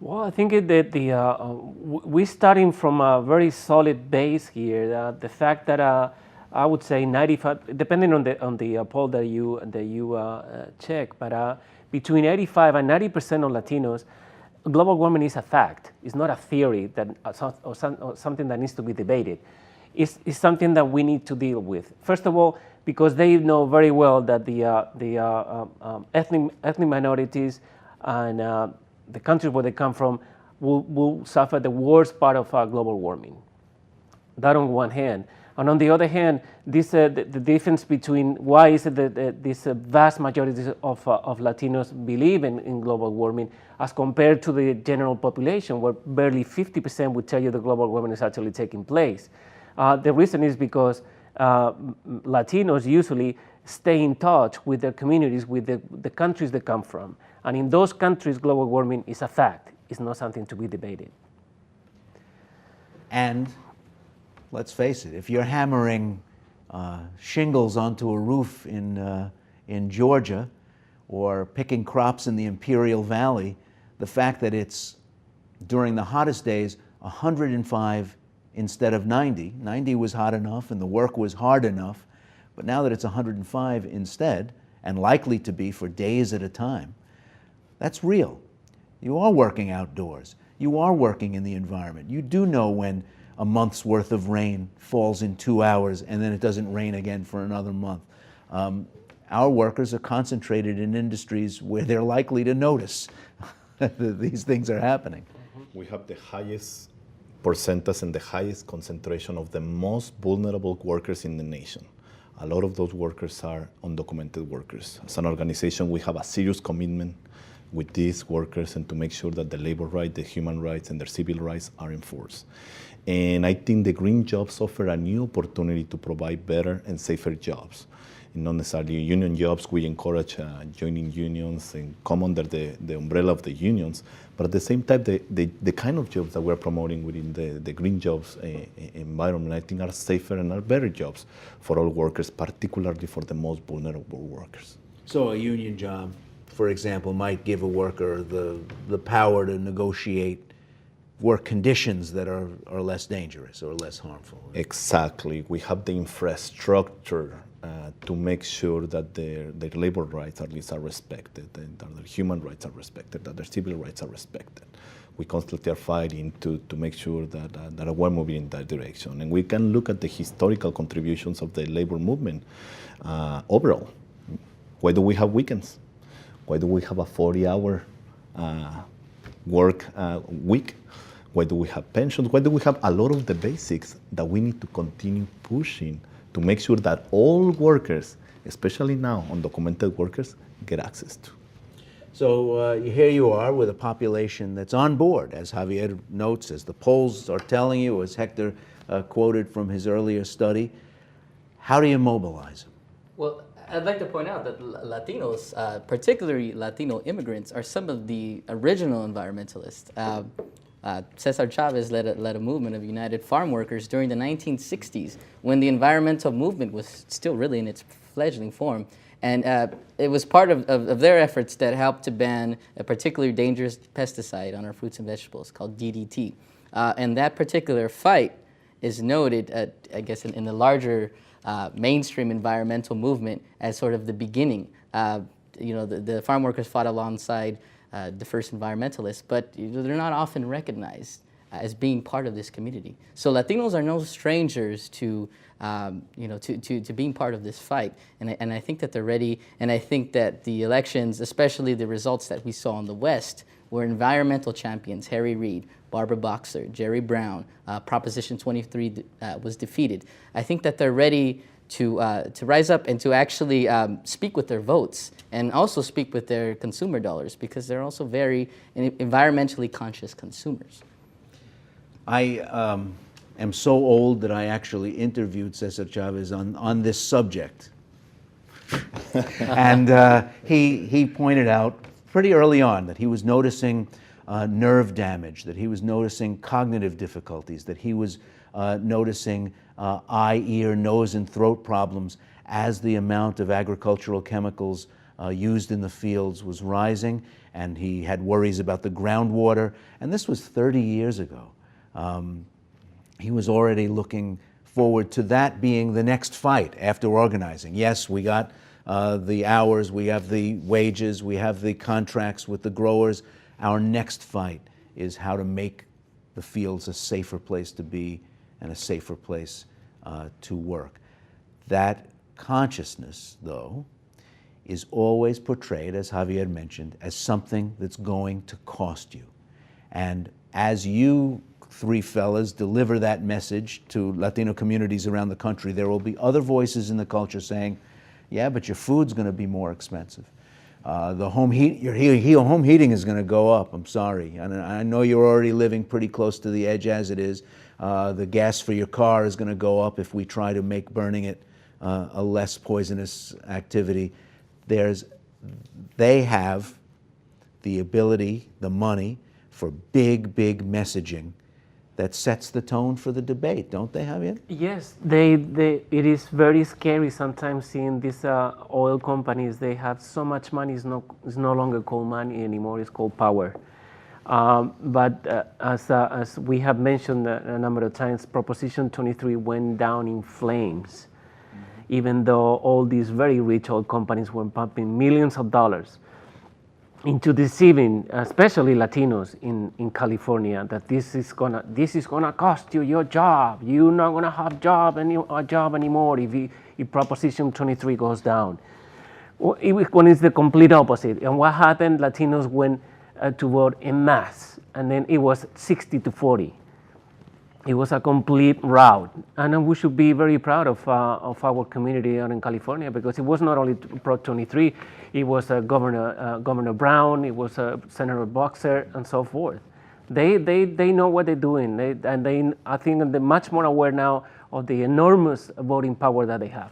Well, I think that we're starting from a very solid base here. The fact that I would say 95, depending on the poll that you check, but between 85 and 90% of Latinos, global warming is a fact. It's not a theory that or something that needs to be debated. It's something that we need to deal with. First of all, because they know very well that the ethnic minorities and the countries where they come from will suffer the worst part of global warming. That on one hand. And on the other hand, this, the difference between why is it that this vast majority of Latinos believe in global warming as compared to the general population, where barely 50% would tell you the global warming is actually taking place. The reason is because Latinos usually stay in touch with their communities, with the countries they come from. And in those countries, global warming is a fact. It's not something to be debated. And let's face it, if you're hammering shingles onto a roof in Georgia or picking crops in the Imperial Valley, the fact that it's, during the hottest days, 105 instead of 90. 90 was hot enough and the work was hard enough, but now that it's 105 instead, and likely to be for days at a time, that's real. You are working outdoors. You are working in the environment. You do know when a month's worth of rain falls in 2 hours and then it doesn't rain again for another month. Our workers are concentrated in industries where they're likely to notice that these things are happening. We have the highest percentage and the highest concentration of the most vulnerable workers in the nation. A lot of those workers are undocumented workers. As an organization, we have a serious commitment with these workers and to make sure that the labor rights, the human rights, and their civil rights are enforced. And I think the green jobs offer a new opportunity to provide better and safer jobs. Not necessarily union jobs. We encourage joining unions and come under the umbrella of the unions, but at the same time, the kind of jobs that we're promoting within the green jobs environment, I think are safer and are better jobs for all workers, particularly for the most vulnerable workers. So a union job, for example, might give a worker the power to negotiate work conditions that are less dangerous or less harmful. Exactly. We have the infrastructure to make sure that their labor rights at least are respected, and that their human rights are respected, that their civil rights are respected. We constantly are fighting to make sure that we're moving in that direction. And we can look at the historical contributions of the labor movement overall. Why do we have weekends? Why do we have a 40-hour work week? Why do we have pensions? Why do we have a lot of the basics that we need to continue pushing to make sure that all workers, especially now undocumented workers, get access to? So here you are with a population that's on board, as Javier notes, as the polls are telling you, as Hector quoted from his earlier study. How do you mobilize them? Well, I'd like to point out that Latinos, particularly Latino immigrants, are some of the original environmentalists. Cesar Chavez led a movement of United Farm Workers during the 1960s, when the environmental movement was still really in its fledgling form. And it was part of their efforts that helped to ban a particularly dangerous pesticide on our fruits and vegetables called DDT. And that particular fight is noted, I guess, in the larger mainstream environmental movement as sort of the beginning. The farm workers fought alongside the first environmentalists, but they're not often recognized as being part of this community. So Latinos are no strangers to being part of this fight, and I think that they're ready. And I think that the elections, especially the results that we saw in the West, where environmental champions Harry Reid, Barbara Boxer, Jerry Brown, Proposition 23 was defeated. I think that they're ready to rise up and to actually speak with their votes and also speak with their consumer dollars, because they're also very environmentally conscious consumers. I am so old that I actually interviewed Cesar Chavez on this subject. And he pointed out pretty early on that he was noticing nerve damage, that he was noticing cognitive difficulties, that he was noticing eye, ear, nose, and throat problems as the amount of agricultural chemicals used in the fields was rising, and he had worries about the groundwater. And this was 30 years ago. He was already looking forward to that being the next fight after organizing. Yes, we got the hours, we have the wages, we have the contracts with the growers. Our next fight is how to make the fields a safer place to be and a safer place to work. That consciousness, though, is always portrayed, as Javier mentioned, as something that's going to cost you. And as you three fellas deliver that message to Latino communities around the country, there will be other voices in the culture saying, yeah, but your food's going to be more expensive. The home heating is going to go up. I'm sorry. And I know you're already living pretty close to the edge as it is. The gas for your car is going to go up if we try to make burning it a less poisonous activity. They have the ability, the money for big, big messaging that sets the tone for the debate, don't they, Javier? Yes, it is very scary sometimes seeing these oil companies. They have so much money. It's no longer called money anymore. It's called power. But as we have mentioned a number of times, Proposition 23 went down in flames, even though all these very rich oil companies were pumping millions of dollars into deceiving, especially Latinos in California, that this is gonna cost you your job. You're not gonna have a job anymore if Proposition 23 goes down. When it's the complete opposite. And what happened? Latinos went to vote en masse, and then it was 60-40. It was a complete rout, and we should be very proud of our community out in California, because it was not only Pro 23, it was Governor Brown, it was Senator Boxer, and so forth. They know what they're doing, I think they're much more aware now of the enormous voting power that they have.